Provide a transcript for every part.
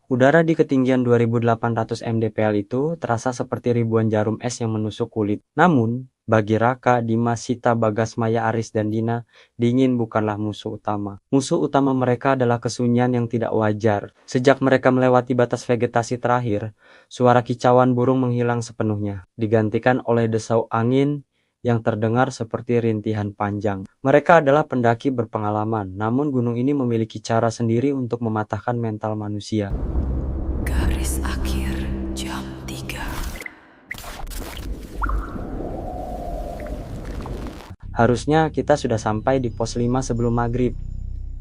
Udara di ketinggian 2800 mdpl itu terasa seperti ribuan jarum es yang menusuk kulit. Namun, bagi Raka, Dimas, Sita, Bagas, Maya, Aris, dan Dina, dingin bukanlah musuh utama. Musuh utama mereka adalah kesunyian yang tidak wajar. Sejak mereka melewati batas vegetasi terakhir, suara kicauan burung menghilang sepenuhnya, digantikan oleh desau angin yang terdengar seperti rintihan panjang. Mereka adalah pendaki berpengalaman, namun gunung ini memiliki cara sendiri untuk mematahkan mental manusia. Garis akhir jam 3. Harusnya kita sudah sampai di pos 5 sebelum maghrib,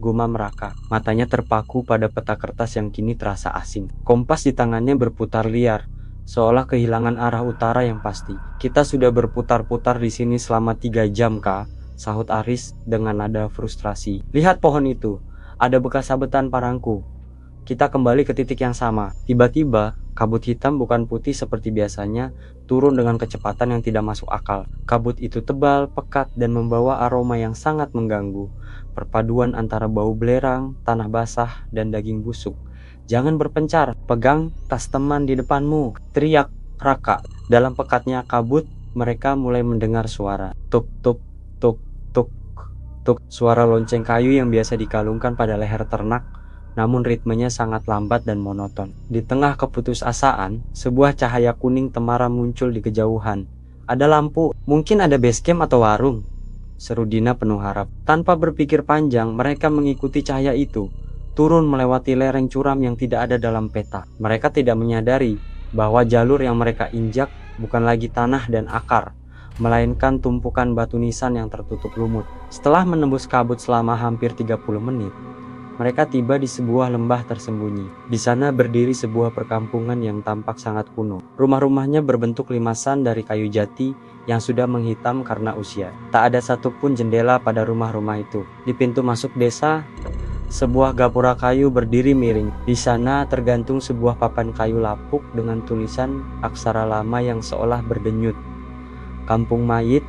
gumam Raka. Matanya terpaku pada peta kertas yang kini terasa asing. Kompas di tangannya berputar liar, seolah kehilangan arah utara yang pasti. Kita sudah berputar-putar di sini selama 3 jam, Kak, sahut Aris dengan nada frustrasi. Lihat pohon itu, ada bekas sabetan parangku. Kita kembali ke titik yang sama. Tiba-tiba, kabut hitam bukan putih seperti biasanya, turun dengan kecepatan yang tidak masuk akal. Kabut itu tebal, pekat, dan membawa aroma yang sangat mengganggu. Perpaduan antara bau belerang, tanah basah, dan daging busuk. Jangan berpencar, pegang tas teman di depanmu, teriak Raka. Dalam pekatnya kabut, mereka mulai mendengar suara. Tuk, tuk, tuk, tuk, tuk. Suara lonceng kayu yang biasa dikalungkan pada leher ternak, namun ritmenya sangat lambat dan monoton. Di tengah keputusasaan, sebuah cahaya kuning temara muncul di kejauhan. Ada lampu, mungkin ada base camp atau warung, seru Dina penuh harap. Tanpa berpikir panjang, mereka mengikuti cahaya itu, turun melewati lereng curam yang tidak ada dalam peta. Mereka tidak menyadari bahwa jalur yang mereka injak bukan lagi tanah dan akar, melainkan tumpukan batu nisan yang tertutup lumut. Setelah menembus kabut selama hampir 30 menit, mereka tiba di sebuah lembah tersembunyi. Di sana berdiri sebuah perkampungan yang tampak sangat kuno. Rumah-rumahnya berbentuk limasan dari kayu jati yang sudah menghitam karena usia. Tak ada satupun jendela pada rumah-rumah itu. Di pintu masuk desa, sebuah gapura kayu berdiri miring. Di sana tergantung sebuah papan kayu lapuk dengan tulisan aksara lama yang seolah berdenyut. Kampung mayit,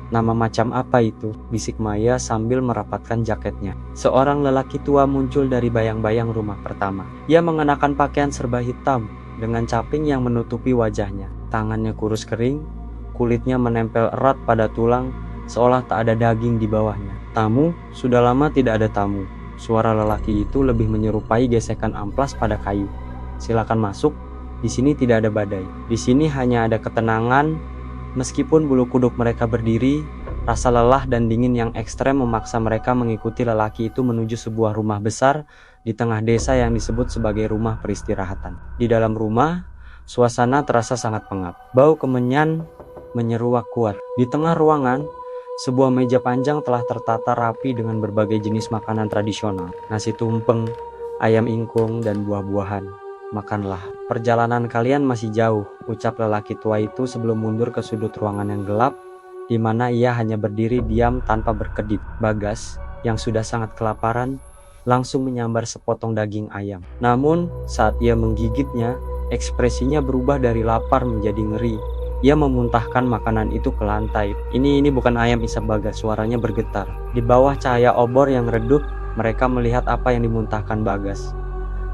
nama macam apa itu? Bisik Maya sambil merapatkan jaketnya. Seorang lelaki tua muncul dari bayang-bayang rumah pertama. Ia mengenakan pakaian serba hitam dengan caping yang menutupi wajahnya. Tangannya kurus kering, kulitnya menempel erat pada tulang seolah tak ada daging di bawahnya. Tamu? Sudah lama tidak ada tamu. Suara lelaki itu lebih menyerupai gesekan amplas pada kayu. Silakan masuk. Di sini tidak ada badai. Di sini hanya ada ketenangan. Meskipun bulu kuduk mereka berdiri, rasa lelah dan dingin yang ekstrem memaksa mereka mengikuti lelaki itu menuju sebuah rumah besar di tengah desa yang disebut sebagai rumah peristirahatan. Di dalam rumah, suasana terasa sangat pengap. Bau kemenyan menyeruak kuat. Di tengah ruangan, sebuah meja panjang telah tertata rapi dengan berbagai jenis makanan tradisional. Nasi tumpeng, ayam ingkung, dan buah-buahan. Makanlah. Perjalanan kalian masih jauh, ucap lelaki tua itu sebelum mundur ke sudut ruangan yang gelap, di mana ia hanya berdiri diam tanpa berkedip. Bagas, yang sudah sangat kelaparan, langsung menyambar sepotong daging ayam. Namun, saat ia menggigitnya, ekspresinya berubah dari lapar menjadi ngeri. Ia memuntahkan makanan itu ke lantai. Ini bukan ayam, isap Bagas, suaranya bergetar. Di bawah cahaya obor yang redup, mereka melihat apa yang dimuntahkan Bagas.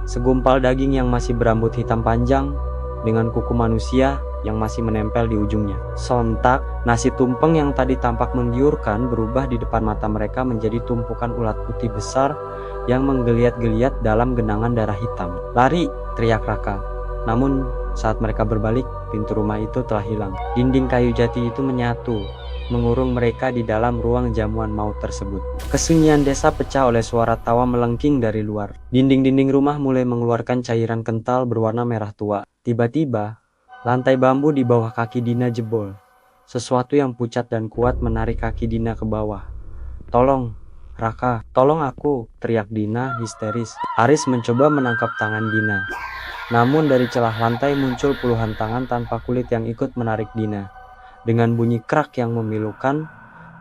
Segumpal daging yang masih berambut hitam panjang, dengan kuku manusia yang masih menempel di ujungnya. Sontak, nasi tumpeng yang tadi tampak menggiurkan berubah di depan mata mereka menjadi tumpukan ulat putih besar yang menggeliat-geliat dalam genangan darah hitam. Lari, teriak Raka. Namun, saat mereka berbalik, pintu rumah itu telah hilang. Dinding kayu jati itu menyatu, mengurung mereka di dalam ruang jamuan maut tersebut. Kesunyian desa pecah oleh suara tawa melengking dari luar. Dinding-dinding rumah mulai mengeluarkan cairan kental berwarna merah tua. Tiba-tiba, lantai bambu di bawah kaki Dina jebol. Sesuatu yang pucat dan kuat menarik kaki Dina ke bawah. Tolong, Raka, tolong aku, teriak Dina histeris. Aris mencoba menangkap tangan Dina. Namun dari celah lantai muncul puluhan tangan tanpa kulit yang ikut menarik Dina. Dengan bunyi krak yang memilukan,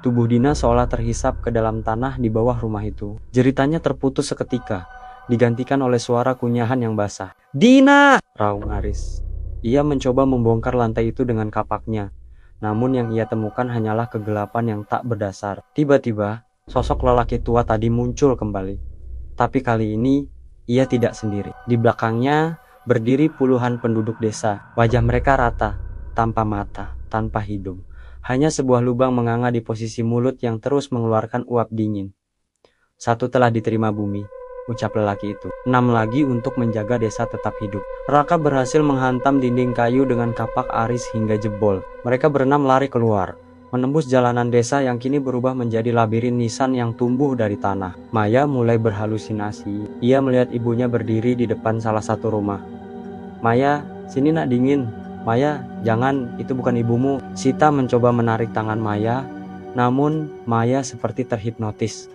tubuh Dina seolah terhisap ke dalam tanah di bawah rumah itu. Jeritannya terputus seketika, digantikan oleh suara kunyahan yang basah. "Dina!" raung Aris. Ia mencoba membongkar lantai itu dengan kapaknya, namun yang ia temukan hanyalah kegelapan yang tak berdasar. Tiba-tiba, sosok lelaki tua tadi muncul kembali. Tapi kali ini, ia tidak sendiri. Di belakangnya berdiri puluhan penduduk desa. Wajah mereka rata, tanpa mata, tanpa hidung. Hanya sebuah lubang menganga di posisi mulut yang terus mengeluarkan uap dingin. 1 telah diterima bumi, ucap lelaki itu. 6 lagi untuk menjaga desa tetap hidup. Raka berhasil menghantam dinding kayu dengan kapak aris hingga jebol. Mereka berenam lari keluar, menembus jalanan desa yang kini berubah menjadi labirin nisan yang tumbuh dari tanah. Maya mulai berhalusinasi. Ia melihat ibunya berdiri di depan salah satu rumah. Maya, sini nak, dingin. Maya, jangan, itu bukan ibumu. Sita mencoba menarik tangan Maya, namun Maya seperti terhipnotis.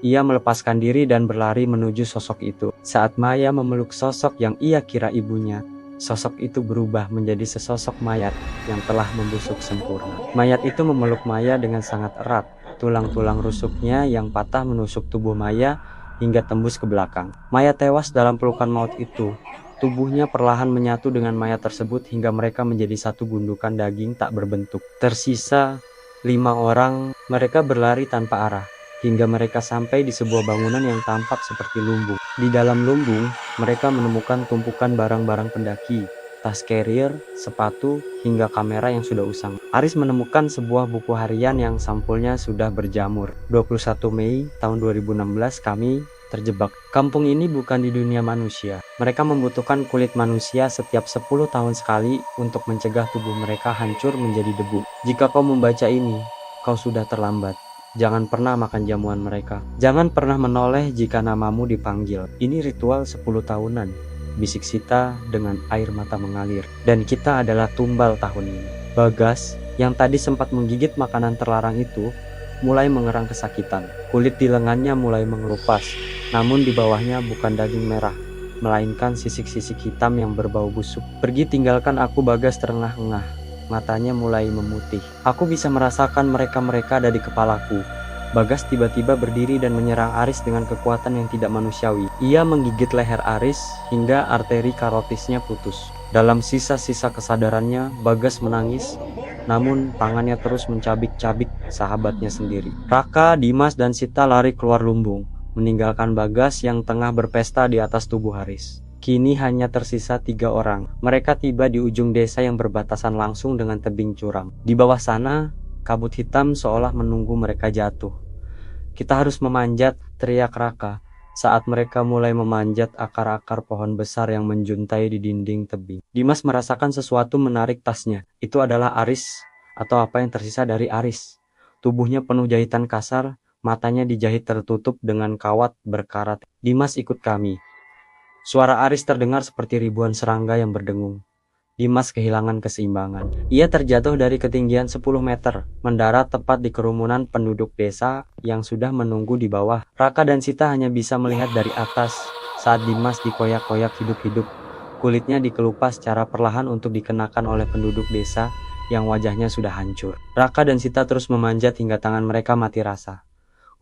Ia melepaskan diri dan berlari menuju sosok itu. Saat Maya memeluk sosok yang ia kira ibunya, sosok itu berubah menjadi sesosok mayat yang telah membusuk sempurna. Mayat itu memeluk Maya dengan sangat erat. Tulang-tulang rusuknya yang patah menusuk tubuh Maya hingga tembus ke belakang. Maya tewas dalam pelukan maut itu. Tubuhnya perlahan menyatu dengan mayat tersebut hingga mereka menjadi satu gundukan daging tak berbentuk. Tersisa 5 orang, mereka berlari tanpa arah hingga mereka sampai di sebuah bangunan yang tampak seperti lumbung. Di dalam lumbung, mereka menemukan tumpukan barang-barang pendaki, tas carrier, sepatu, hingga kamera yang sudah usang. Aris menemukan sebuah buku harian yang sampulnya sudah berjamur. 21 Mei tahun 2016 kami terjebak. Kampung ini bukan di dunia manusia. Mereka membutuhkan kulit manusia setiap 10 tahun sekali untuk mencegah tubuh mereka hancur menjadi debu. Jika kau membaca ini, kau sudah terlambat. Jangan pernah makan jamuan mereka. Jangan pernah menoleh jika namamu dipanggil. Ini ritual 10 tahunan, bisik Sita dengan air mata mengalir. Dan kita adalah tumbal tahun ini. Bagas, yang tadi sempat menggigit makanan terlarang itu, mulai mengerang kesakitan. Kulit di lengannya mulai mengelupas, namun di bawahnya bukan daging merah, melainkan sisik-sisik hitam yang berbau busuk. Pergi tinggalkan aku, Bagas terengah-engah. Matanya mulai memutih. Aku bisa merasakan mereka-mereka ada di kepalaku. Bagas tiba-tiba berdiri dan menyerang Aris dengan kekuatan yang tidak manusiawi. Ia menggigit leher Aris hingga arteri karotisnya putus. Dalam sisa-sisa kesadarannya, Bagas menangis, namun tangannya terus mencabik-cabik sahabatnya sendiri. Raka, Dimas, dan Sita lari keluar lumbung, meninggalkan Bagas yang tengah berpesta di atas tubuh Aris. Kini hanya tersisa 3 orang. Mereka tiba di ujung desa yang berbatasan langsung dengan tebing curam. Di bawah sana, kabut hitam seolah menunggu mereka jatuh. Kita harus memanjat, teriak Raka, saat mereka mulai memanjat akar-akar pohon besar yang menjuntai di dinding tebing. Dimas merasakan sesuatu menarik tasnya. Itu adalah Aris, atau apa yang tersisa dari Aris. Tubuhnya penuh jahitan kasar, matanya dijahit tertutup dengan kawat berkarat. Dimas, ikut kami. Suara Aris terdengar seperti ribuan serangga yang berdengung. Dimas kehilangan keseimbangan. Ia terjatuh dari ketinggian 10 meter, mendarat tepat di kerumunan penduduk desa yang sudah menunggu di bawah. Raka dan Sita hanya bisa melihat dari atas saat Dimas dikoyak-koyak hidup-hidup. Kulitnya dikelupas secara perlahan untuk dikenakan oleh penduduk desa yang wajahnya sudah hancur. Raka dan Sita terus memanjat hingga tangan mereka mati rasa.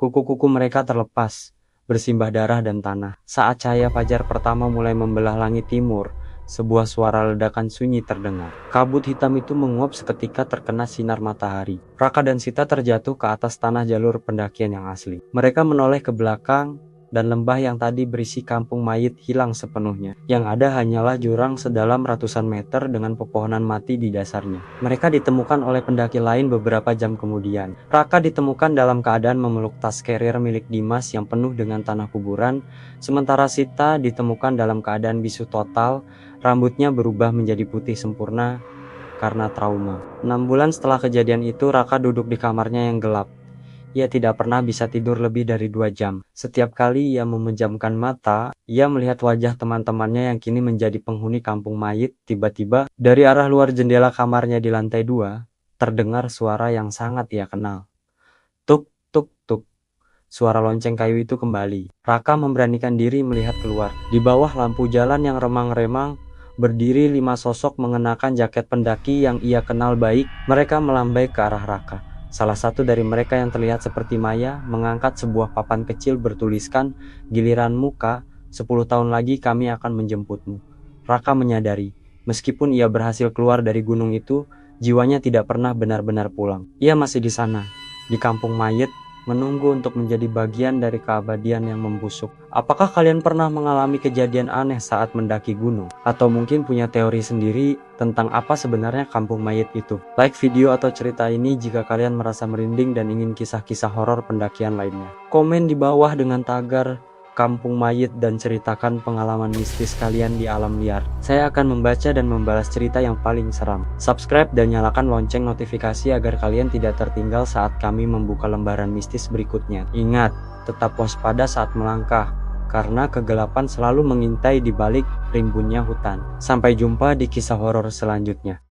Kuku-kuku mereka terlepas, bersimbah darah dan tanah. Saat cahaya fajar pertama mulai membelah langit timur, sebuah suara ledakan sunyi terdengar. Kabut hitam itu menguap seketika terkena sinar matahari. Raka dan Sita terjatuh ke atas tanah jalur pendakian yang asli. Mereka menoleh ke belakang, dan lembah yang tadi berisi kampung mayit hilang sepenuhnya. Yang ada hanyalah jurang sedalam ratusan meter dengan pepohonan mati di dasarnya. Mereka ditemukan oleh pendaki lain beberapa jam kemudian. Raka ditemukan dalam keadaan memeluk tas carrier milik Dimas yang penuh dengan tanah kuburan, sementara Sita ditemukan dalam keadaan bisu total, rambutnya berubah menjadi putih sempurna karena trauma. 6 bulan setelah kejadian itu, Raka duduk di kamarnya yang gelap. Ia tidak pernah bisa tidur lebih dari 2 jam. Setiap kali ia memejamkan mata, ia melihat wajah teman-temannya yang kini menjadi penghuni kampung mayit. Tiba-tiba, dari arah luar jendela kamarnya di lantai 2, terdengar suara yang sangat ia kenal. Tuk, tuk, tuk. Suara lonceng kayu itu kembali. Raka memberanikan diri melihat keluar. Di bawah lampu jalan yang remang-remang, berdiri 5 sosok mengenakan jaket pendaki yang ia kenal baik. Mereka melambai ke arah Raka. Salah satu dari mereka yang terlihat seperti Maya mengangkat sebuah papan kecil bertuliskan, "Giliranmu, Kak, 10 tahun lagi kami akan menjemputmu." Raka menyadari, meskipun ia berhasil keluar dari gunung itu, jiwanya tidak pernah benar-benar pulang. Ia masih di sana, di kampung mayit, menunggu untuk menjadi bagian dari keabadian yang membusuk. Apakah kalian pernah mengalami kejadian aneh saat mendaki gunung? Atau mungkin punya teori sendiri tentang apa sebenarnya kampung mayit itu? Like video atau cerita ini jika kalian merasa merinding dan ingin kisah-kisah horor pendakian lainnya. Komen di bawah dengan tagar kampung mayit dan ceritakan pengalaman mistis kalian di alam liar. Saya akan membaca dan membalas cerita yang paling seram. Subscribe dan nyalakan lonceng notifikasi agar kalian tidak tertinggal saat kami membuka lembaran mistis berikutnya. Ingat, tetap waspada saat melangkah, karena kegelapan selalu mengintai di balik rimbunnya hutan. Sampai jumpa di kisah horor selanjutnya.